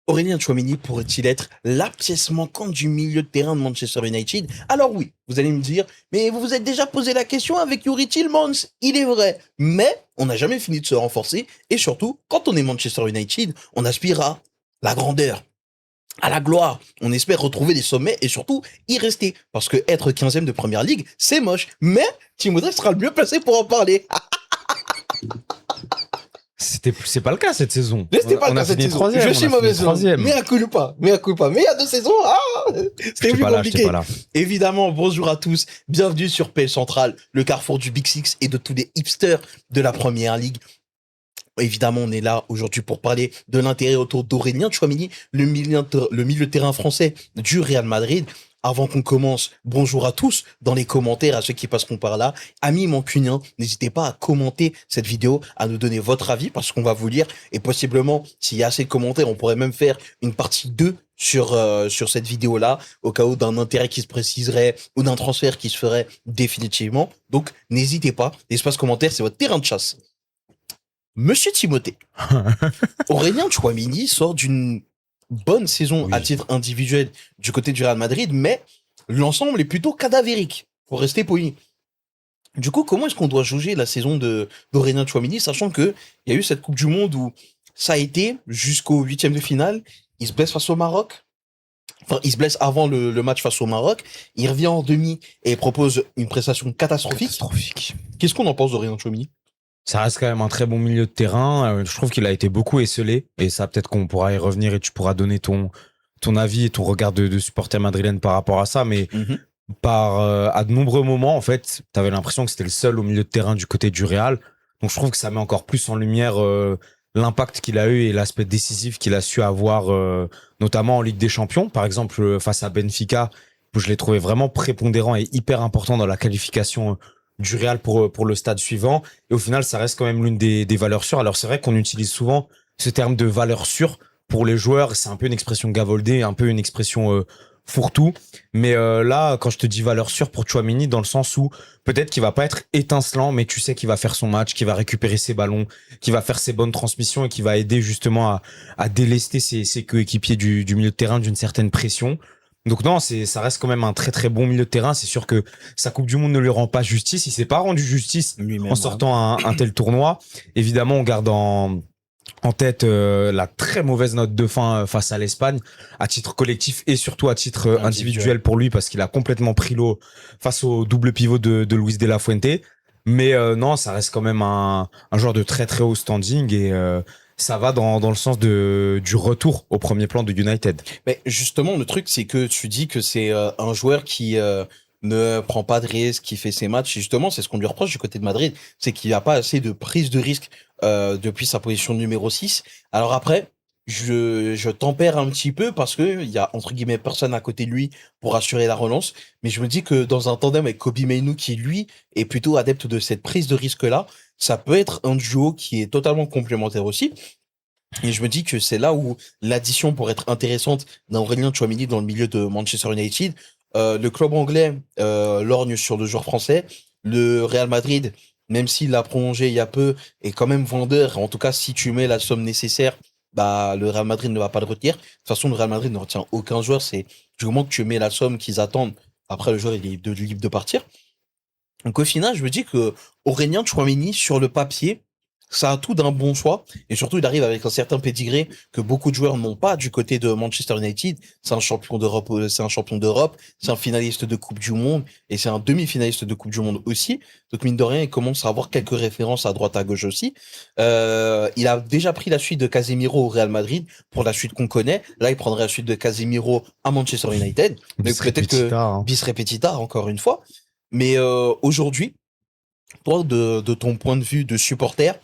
Aurélien Tchouaméni pourrait-il être la pièce manquante du milieu de terrain de Manchester United? Alors oui, vous allez me dire, mais vous vous êtes déjà posé la question avec Yuri Tillmans, il est vrai. Mais on n'a jamais fini de se renforcer, et surtout, quand on est Manchester United, on aspire à la grandeur, à la gloire. On espère retrouver les sommets et surtout y rester. Parce que être 15e de première ligue, c'est moche. Mais Timothée sera le mieux placé pour en parler. C'est pas le cas cette saison. Mais c'était pas On le a cas cette fini saison. troisième. Je on suis a fini mauvais saison. troisième. Mais à culpa. Mais il y a 2 saisons, c'était J'étais plus pas là, compliqué. j'étais pas là. Évidemment, bonjour à tous. Bienvenue sur PL Central, le carrefour du Big Six et de tous les hipsters de la première ligue. Évidemment, on est là aujourd'hui pour parler de l'intérêt autour d'Aurélien Tchouaméni, le milieu de terrain français du Real Madrid. Avant qu'on commence, bonjour à tous dans les commentaires, à ceux qui passeront par là. Amis mancuniens, n'hésitez pas à commenter cette vidéo, à nous donner votre avis parce qu'on va vous lire et possiblement, s'il y a assez de commentaires, on pourrait même faire une partie 2 sur cette vidéo-là, au cas où d'un intérêt qui se préciserait ou d'un transfert qui se ferait définitivement. Donc, n'hésitez pas. L'espace commentaire, c'est votre terrain de chasse. Monsieur Timothée, Aurélien Tchouaméni sort d'une bonne saison à titre individuel du côté du Real Madrid, mais l'ensemble est plutôt cadavérique, pour rester poli. Du coup, comment est-ce qu'on doit juger la saison d'Aurélien Tchouaméni, sachant que il y a eu cette Coupe du Monde où ça a été jusqu'au 8e de finale, il se blesse face au Maroc. Enfin, il se blesse avant le match face au Maroc. Il revient en demi et propose une prestation catastrophique. Qu'est-ce qu'on en pense d'Aurélien Tchouaméni? Ça reste quand même un très bon milieu de terrain. Je trouve qu'il a été beaucoup esselé. Et ça, peut-être qu'on pourra y revenir et tu pourras donner ton avis et ton regard de supporter madrilène par rapport à ça. Mais à de nombreux moments, en fait, tu avais l'impression que c'était le seul au milieu de terrain du côté du Real. Donc je trouve que ça met encore plus en lumière l'impact qu'il a eu et l'aspect décisif qu'il a su avoir, notamment en Ligue des Champions. Par exemple, face à Benfica, où je l'ai trouvé vraiment prépondérant et hyper important dans la qualification du Real pour le stade suivant. Et au final, ça reste quand même l'une des valeurs sûres. Alors c'est vrai qu'on utilise souvent ce terme de valeur sûre pour les joueurs. C'est un peu une expression gavoldée, un peu une expression fourre-tout. Mais là, quand je te dis valeur sûre pour Tchouaméni, dans le sens où peut-être qu'il va pas être étincelant, mais tu sais qu'il va faire son match, qu'il va récupérer ses ballons, qu'il va faire ses bonnes transmissions et qu'il va aider justement à délester ses coéquipiers du milieu de terrain d'une certaine pression. Donc non, ça reste quand même un très très bon milieu de terrain. C'est sûr que sa Coupe du Monde ne lui rend pas justice. Il s'est pas rendu justice en sortant un tel tournoi. Évidemment, on garde en tête la très mauvaise note de fin face à l'Espagne, à titre collectif et surtout à titre individuel pour lui, parce qu'il a complètement pris l'eau face au double pivot de Luis de la Fuente. Mais non, ça reste quand même un joueur de très très haut standing et ça va dans le sens du retour au premier plan de United. Mais justement, le truc, c'est que tu dis que c'est un joueur qui ne prend pas de risques, qui fait ses matchs. Et justement, c'est ce qu'on lui reproche du côté de Madrid, c'est qu'il n'y a pas assez de prise de risque depuis sa position numéro 6. Alors après, je tempère un petit peu parce que il y a entre guillemets personne à côté de lui pour assurer la relance. Mais je me dis que dans un tandem avec Kobbie Mainoo, qui lui est plutôt adepte de cette prise de risque-là, ça peut être un duo qui est totalement complémentaire aussi. Et je me dis que c'est là où l'addition pourrait être intéressante d'Aurélien Tchouaméni dans le milieu de Manchester United. Le club anglais lorgne sur le joueur français. Le Real Madrid, même s'il l'a prolongé il y a peu, est quand même vendeur. En tout cas, si tu mets la somme nécessaire, bah le Real Madrid ne va pas le retenir. De toute façon, le Real Madrid ne retient aucun joueur. C'est du moment que tu mets la somme qu'ils attendent. Après, le joueur il est libre de partir. Donc au final, je me dis que Aurélien Tchouaméni, sur le papier, ça a tout d'un bon choix. Et surtout, il arrive avec un certain pédigré que beaucoup de joueurs n'ont pas du côté de Manchester United. C'est un champion d'Europe, c'est un finaliste de Coupe du Monde et c'est un demi-finaliste de Coupe du Monde aussi. Donc mine de rien, il commence à avoir quelques références à droite à gauche aussi. Il a déjà pris la suite de Casemiro au Real Madrid pour la suite qu'on connaît. Là, il prendrait la suite de Casemiro à Manchester United. Mais peut-être que bis repetita, encore une fois. Mais aujourd'hui, toi, de ton point de vue de supporter,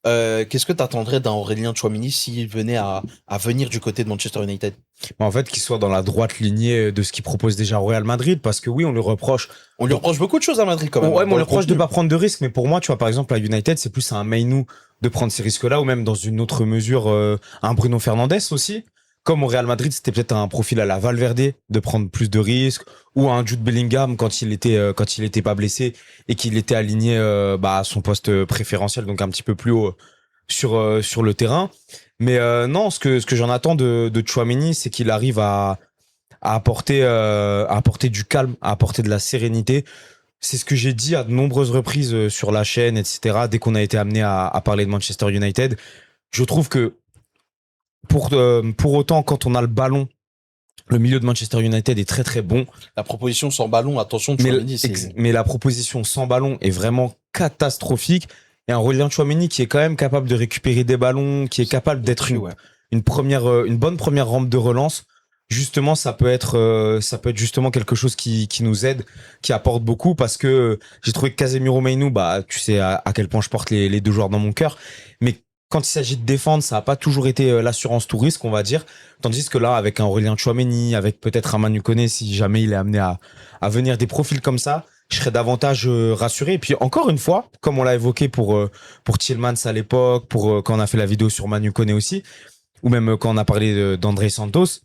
qu'est-ce que tu attendrais d'un Aurélien Tchouaméni s'il venait à venir du côté de Manchester United? En fait, qu'il soit dans la droite lignée de ce qu'il propose déjà au Real Madrid, parce que oui, on lui reproche beaucoup de choses à Madrid quand même. Ouais, mais on lui reproche de pas prendre de risques. Mais pour moi, tu vois, par exemple, à United, c'est plus à un Mainoo de prendre ces risques-là, ou même dans une autre mesure, un Bruno Fernandes aussi. Comme au Real Madrid, c'était peut-être un profil à la Valverde de prendre plus de risques, ou un Jude Bellingham quand il était pas blessé et qu'il était aligné à son poste préférentiel, donc un petit peu plus haut sur le terrain. Mais non, ce que j'en attends de Tchouaméni, c'est qu'il arrive à apporter du calme, à apporter de la sérénité. C'est ce que j'ai dit à de nombreuses reprises sur la chaîne, etc. Dès qu'on a été amené à parler de Manchester United, je trouve que pour autant, quand on a le ballon, le milieu de Manchester United est très très bon. La proposition sans ballon, attention, Tchouaméni, mais la proposition sans ballon est vraiment catastrophique. Et un Aurélien Tchouaméni qui est quand même capable de récupérer des ballons, qui est capable d'être une bonne première rampe de relance. Justement, ça peut être justement quelque chose qui nous aide, qui apporte beaucoup, parce que j'ai trouvé que Casemiro Mainoo, bah, tu sais à quel point je porte les deux joueurs dans mon cœur. Mais quand il s'agit de défendre, ça n'a pas toujours été l'assurance tout risque, on va dire. Tandis que là, avec un Aurélien Tchouaméni, avec peut-être un Manu Koné, si jamais il est amené à venir des profils comme ça, je serais davantage rassuré. Et puis encore une fois, comme on l'a évoqué pour Tielemans à l'époque, pour quand on a fait la vidéo sur Manu Koné aussi, ou même quand on a parlé d'André Santos,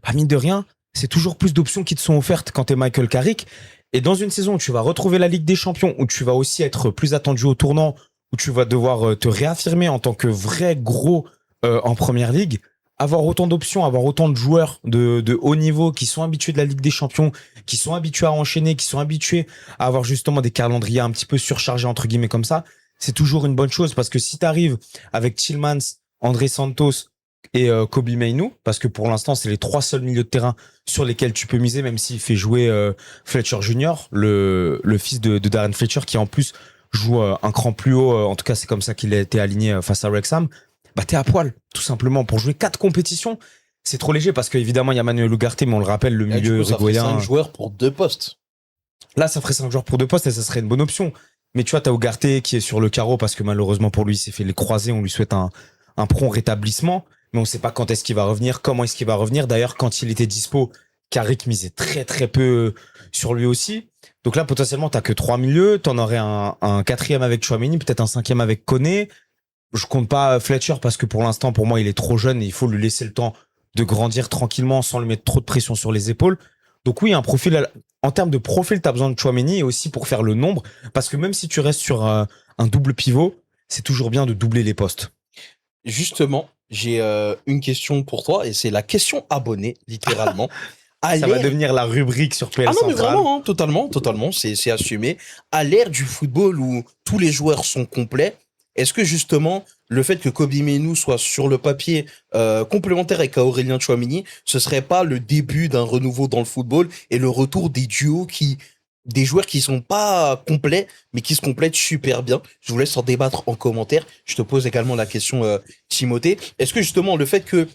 bah mine de rien, c'est toujours plus d'options qui te sont offertes quand t'es Michael Carrick. Et dans une saison où tu vas retrouver la Ligue des Champions, où tu vas aussi être plus attendu au tournant, où tu vas devoir te réaffirmer en tant que vrai gros en première ligue, avoir autant d'options, avoir autant de joueurs de haut niveau qui sont habitués de la Ligue des Champions, qui sont habitués à enchaîner, qui sont habitués à avoir justement des calendriers un petit peu surchargés entre guillemets comme ça, c'est toujours une bonne chose, parce que si tu arrives avec Tillmans, André Santos et Kobe Mainoo, parce que pour l'instant c'est les trois seuls milieux de terrain sur lesquels tu peux miser, même s'il fait jouer Fletcher Junior, le fils de Darren Fletcher, qui en plus joue un cran plus haut, en tout cas c'est comme ça qu'il a été aligné face à Wrexham. Bah t'es à poil, tout simplement, pour jouer 4 compétitions. C'est trop léger, parce qu'évidemment il y a Manuel Ugarte, mais on le rappelle, le milieu uruguayen. Ça ferait 5 joueurs pour 2 postes. Là ça ferait 5 joueurs pour 2 postes et ça serait une bonne option. Mais tu vois, t'as Ugarte qui est sur le carreau, parce que malheureusement pour lui il s'est fait les croisés. On lui souhaite un prompt rétablissement, mais on sait pas quand est-ce qu'il va revenir, comment est-ce qu'il va revenir. D'ailleurs, quand il était dispo, Carrick misait très très peu sur lui aussi. Donc là, potentiellement, t'as que 3 milieux. T'en aurais un quatrième avec Tchouaméni, peut-être un cinquième avec Koné. Je compte pas Fletcher, parce que pour l'instant, pour moi, il est trop jeune et il faut lui laisser le temps de grandir tranquillement sans lui mettre trop de pression sur les épaules. Donc oui, un profil, en termes de profil, t'as besoin de Tchouaméni, et aussi pour faire le nombre, parce que même si tu restes sur un double pivot, c'est toujours bien de doubler les postes. Justement, j'ai une question pour toi, et c'est la question abonnée, littéralement. Ça va devenir la rubrique sur PL Central. Ah non, mais vraiment, hein, totalement, c'est assumé. À l'ère du football où tous les joueurs sont complets, est-ce que justement, le fait que Kobe Mainoo soit sur le papier complémentaire avec Aurélien Tchouaméni, ce serait pas le début d'un renouveau dans le football et le retour des duos des joueurs qui sont pas complets, mais qui se complètent super bien? Je vous laisse en débattre en commentaire. Je te pose également la question, Timothée. Est-ce que justement, le fait que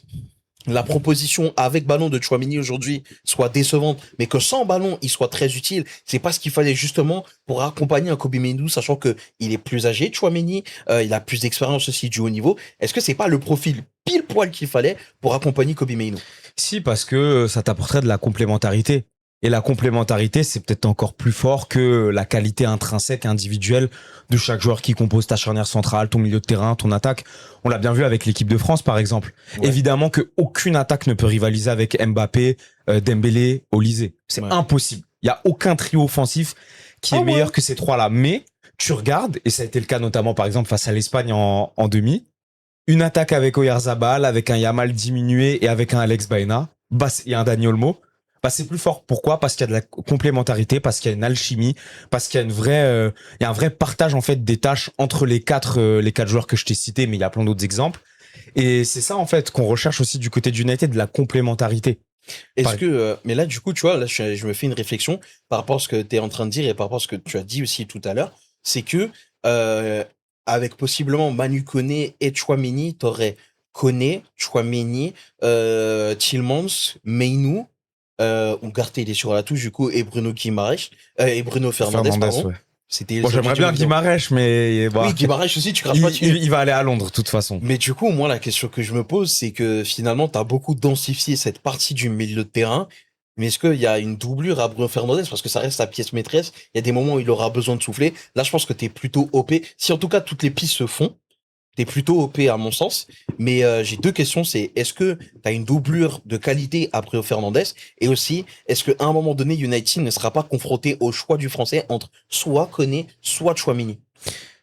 la proposition avec ballon de Tchouaméni aujourd'hui soit décevante, mais que sans ballon, il soit très utile, c'est pas ce qu'il fallait justement pour accompagner un Kobe Mainoo, sachant que il est plus âgé, Tchouaméni, il a plus d'expérience aussi du haut niveau. Est-ce que c'est pas le profil pile poil qu'il fallait pour accompagner Kobe Mainoo? Si, parce que ça t'apporterait de la complémentarité. Et la complémentarité, c'est peut-être encore plus fort que la qualité intrinsèque, individuelle de chaque joueur qui compose ta charnière centrale, ton milieu de terrain, ton attaque. On l'a bien vu avec l'équipe de France, par exemple. Ouais. Évidemment que aucune attaque ne peut rivaliser avec Mbappé, Dembélé, Olysée. C'est impossible. Il y a aucun trio offensif qui est meilleur que ces trois-là. Mais tu regardes, et ça a été le cas notamment, par exemple, face à l'Espagne en demi, une attaque avec Oyarzabal, avec un Yamal diminué et avec un Alex Baena, et un Dani Olmo. Bah, c'est plus fort. Pourquoi? Parce qu'il y a de la complémentarité, parce qu'il y a une alchimie, parce qu'il y a il y a un vrai partage, en fait, des tâches entre les quatre joueurs que je t'ai cités, mais il y a plein d'autres exemples. Et c'est ça, en fait, qu'on recherche aussi du côté d'United, de la complémentarité. Est-ce que, mais là, du coup, tu vois, là, je me fais une réflexion par rapport à ce que tu es en train de dire et par rapport à ce que tu as dit aussi tout à l'heure. C'est que, avec possiblement Manu Koné et Tchouaméni, t'aurais Koné, Tchouaméni, Tillmans, Mainoo, Ugarte, il est sur la touche, du coup, et Bruno Guimaraes, et Bruno Fernandes, pardon. Ouais. C'était. Bon, j'aimerais bien Guimaraes, mais bah, oui, Guimaraes aussi, tu craches pas dessus. Il va aller à Londres, de toute façon. Mais du coup, moi, la question que je me pose, c'est que finalement, t'as beaucoup densifié cette partie du milieu de terrain. Mais est-ce qu'il y a une doublure à Bruno Fernandes? Parce que ça reste sa pièce maîtresse. Il y a des moments où il aura besoin de souffler. Là, je pense que t'es plutôt OP. Si en tout cas, toutes les pistes se font, t'es plutôt OP à mon sens. Mais j'ai deux questions. C'est, est-ce que t'as une doublure de qualité à Bruno Fernandes? Et aussi, est-ce qu'à un moment donné, United ne sera pas confronté au choix du Français entre soit Koné, soit Tchouaméni?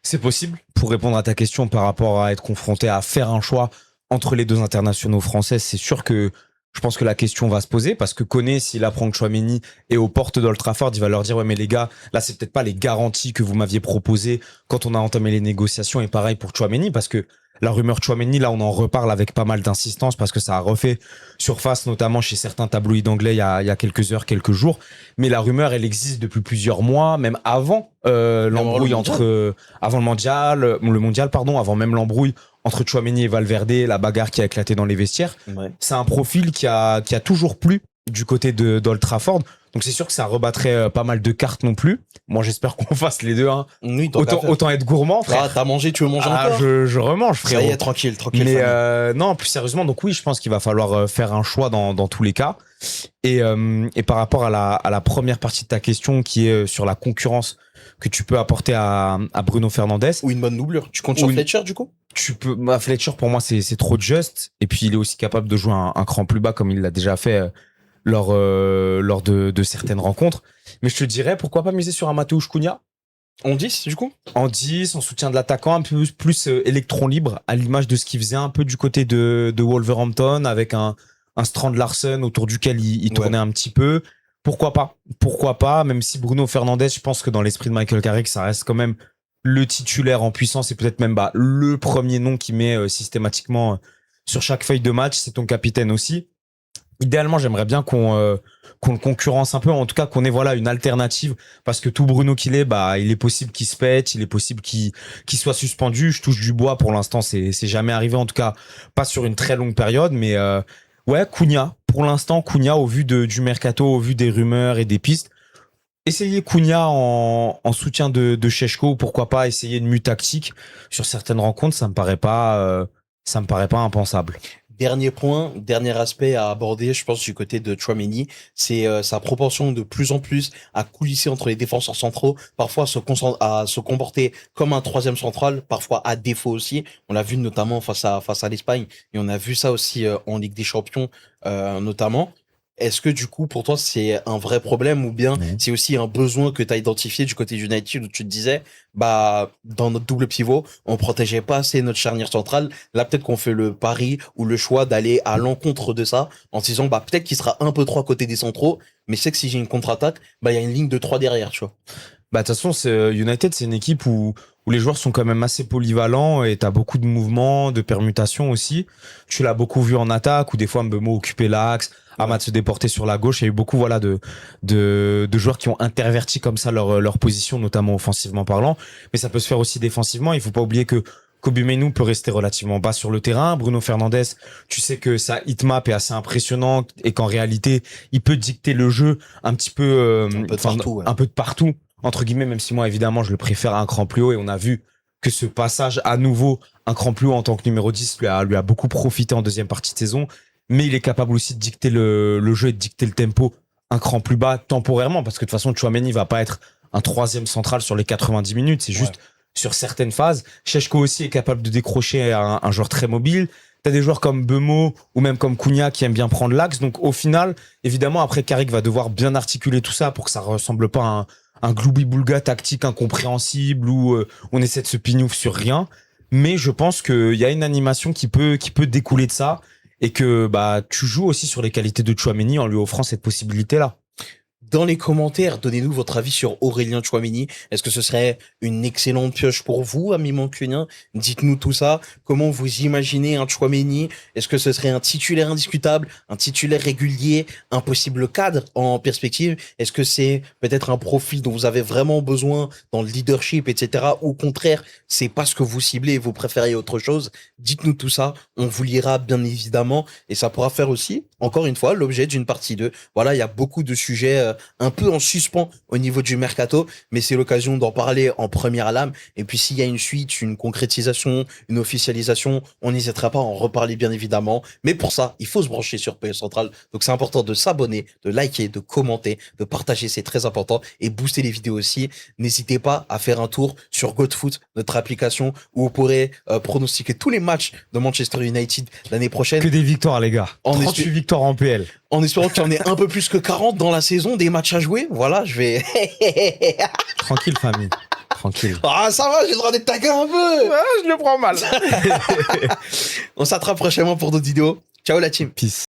C'est possible. Pour répondre à ta question par rapport à être confronté à faire un choix entre les deux internationaux français, c'est sûr que je pense que la question va se poser parce que Koné, s'il apprend que Tchouaméni est aux portes d'Old Trafford, il va leur dire ouais mais les gars, là c'est peut-être pas les garanties que vous m'aviez proposées quand on a entamé les négociations et pareil pour Tchouaméni parce que la rumeur Tchouaméni, là on en reparle avec pas mal d'insistance parce que ça a refait surface notamment chez certains tabloïds anglais il y a quelques heures, quelques jours. Mais la rumeur elle existe depuis plusieurs mois, même avant l'embrouille avant le mondial pardon, avant même l'embrouille entre Tchouaméni et Valverde, la bagarre qui a éclaté dans les vestiaires. Ouais. C'est un profil qui a toujours plu du côté d'Old Trafford. Donc c'est sûr que ça rebattrait pas mal de cartes non plus. Moi j'espère qu'on fasse les deux. Hein. Oui, autant être gourmand, frère. Ah, t'as mangé, tu veux manger encore? Je remange, frère. Ça y est, tranquille. Mais non, plus sérieusement, donc oui, je pense qu'il va falloir faire un choix dans tous les cas. Et par rapport à la première partie de ta question qui est sur la concurrence que tu peux apporter à Bruno Fernandes. Ou une bonne doublure. Tu comptes sur Fletcher du coup? Fletcher pour moi c'est trop juste. Et puis il est aussi capable de jouer un cran plus bas comme il l'a déjà fait lors de certaines rencontres. Mais je te dirais, pourquoi pas miser sur un Mateusz Cunha en 10 du coup? En 10, en soutien de l'attaquant, un peu plus électron libre, à l'image de ce qu'il faisait un peu du côté de Wolverhampton, avec un Strand Larsen autour duquel il tournait un petit peu. Pourquoi pas, même si Bruno Fernandes, je pense que dans l'esprit de Michael Carrick, ça reste quand même le titulaire en puissance et peut-être même le premier nom qu'il met systématiquement sur chaque feuille de match. C'est ton capitaine aussi. Idéalement, j'aimerais bien qu'on le concurrence un peu, en tout cas qu'on ait une alternative, parce que tout Bruno qu'il est, il est possible qu'il se pète, il est possible qu'il soit suspendu. Je touche du bois pour l'instant, c'est jamais arrivé, en tout cas pas sur une très longue période, mais ouais, Cunha, pour l'instant Cunha au vu du mercato, au vu des rumeurs et des pistes. Essayer Cunha en soutien de Šeško, pourquoi pas essayer une mue tactique sur certaines rencontres, ça me paraît pas impensable. Dernier point, dernier aspect à aborder, je pense, du côté de Tchouaméni, c'est sa propension de plus en plus à coulisser entre les défenseurs centraux, parfois à se comporter comme un troisième central, parfois à défaut aussi. On l'a vu notamment face à l'Espagne, et on a vu ça aussi en Ligue des Champions notamment. Est-ce que du coup, pour toi, c'est un vrai problème ou bien c'est aussi un besoin que tu as identifié du côté d'United où tu te disais, dans notre double pivot, on protégeait pas assez notre charnière centrale. Là, peut-être qu'on fait le pari ou le choix d'aller à l'encontre de ça en se disant, peut-être qu'il sera un peu trop à côté des centraux, mais c'est que si j'ai une contre-attaque, il y a une ligne de 3 derrière, tu vois. De toute façon, United, c'est une équipe où les joueurs sont quand même assez polyvalents et t'as beaucoup de mouvements, de permutations aussi. Tu l'as beaucoup vu en attaque où des fois Mbeumo occupait l'axe, Amad se déportait sur la gauche. Il y a eu beaucoup de joueurs qui ont interverti comme ça leur position, notamment offensivement parlant. Mais ça peut se faire aussi défensivement. Il faut pas oublier que Kobbie Mainoo peut rester relativement bas sur le terrain. Bruno Fernandes, tu sais que sa hitmap est assez impressionnante et qu'en réalité, il peut dicter le jeu un petit peu, un peu de partout. Entre guillemets, même si moi, évidemment, je le préfère à un cran plus haut, et on a vu que ce passage à nouveau un cran plus haut en tant que numéro 10 lui a beaucoup profité en deuxième partie de saison, mais il est capable aussi de dicter le jeu et de dicter le tempo un cran plus bas temporairement, parce que de toute façon, Tchouaméni va pas être un troisième central sur les 90 minutes, c'est juste sur certaines phases. Šeško aussi est capable de décrocher un joueur très mobile. T'as des joueurs comme Mbeumo ou même comme Cunha qui aiment bien prendre l'axe, donc au final, évidemment, après Carrick va devoir bien articuler tout ça pour que ça ressemble pas à un gloubi-boulga tactique incompréhensible où on essaie de se pignouf sur rien. Mais je pense qu'il y a une animation qui peut découler de ça et que tu joues aussi sur les qualités de Tchouaméni en lui offrant cette possibilité-là. Dans les commentaires, donnez-nous votre avis sur Aurélien Tchouaméni. Est-ce que ce serait une excellente pioche pour vous, amis mancuniens? Dites-nous tout ça. Comment vous imaginez un Tchouaméni? Est-ce que ce serait un titulaire indiscutable, un titulaire régulier, un possible cadre en perspective? Est-ce que c'est peut-être un profil dont vous avez vraiment besoin dans le leadership, etc. Ou au contraire, c'est pas ce que vous ciblez et vous préférez autre chose? Dites-nous tout ça. On vous lira bien évidemment et ça pourra faire aussi, encore une fois, l'objet d'une partie 2. Voilà, il y a beaucoup de sujets un peu en suspens au niveau du mercato, mais c'est l'occasion d'en parler en première lame. Et puis s'il y a une suite, une concrétisation, une officialisation, on n'hésitera pas à en reparler bien évidemment. Mais pour ça, il faut se brancher sur PS Central. Donc c'est important de s'abonner, de liker, de commenter, de partager, c'est très important. Et booster les vidéos aussi. N'hésitez pas à faire un tour sur GoatFoot, notre application, où vous pourrez pronostiquer tous les matchs de Manchester United l'année prochaine. Que des victoires, les gars. 38 victoires en PL. En espérant qu'il y en ait un peu plus que 40 dans la saison, des matchs à jouer. Voilà, je vais... Tranquille, famille. Tranquille. tranquille. Ah, ça va, j'ai le droit d'être taquin un peu. Ah, je le prends mal. On s'attrape prochainement pour d'autres vidéos. Ciao la team. Peace.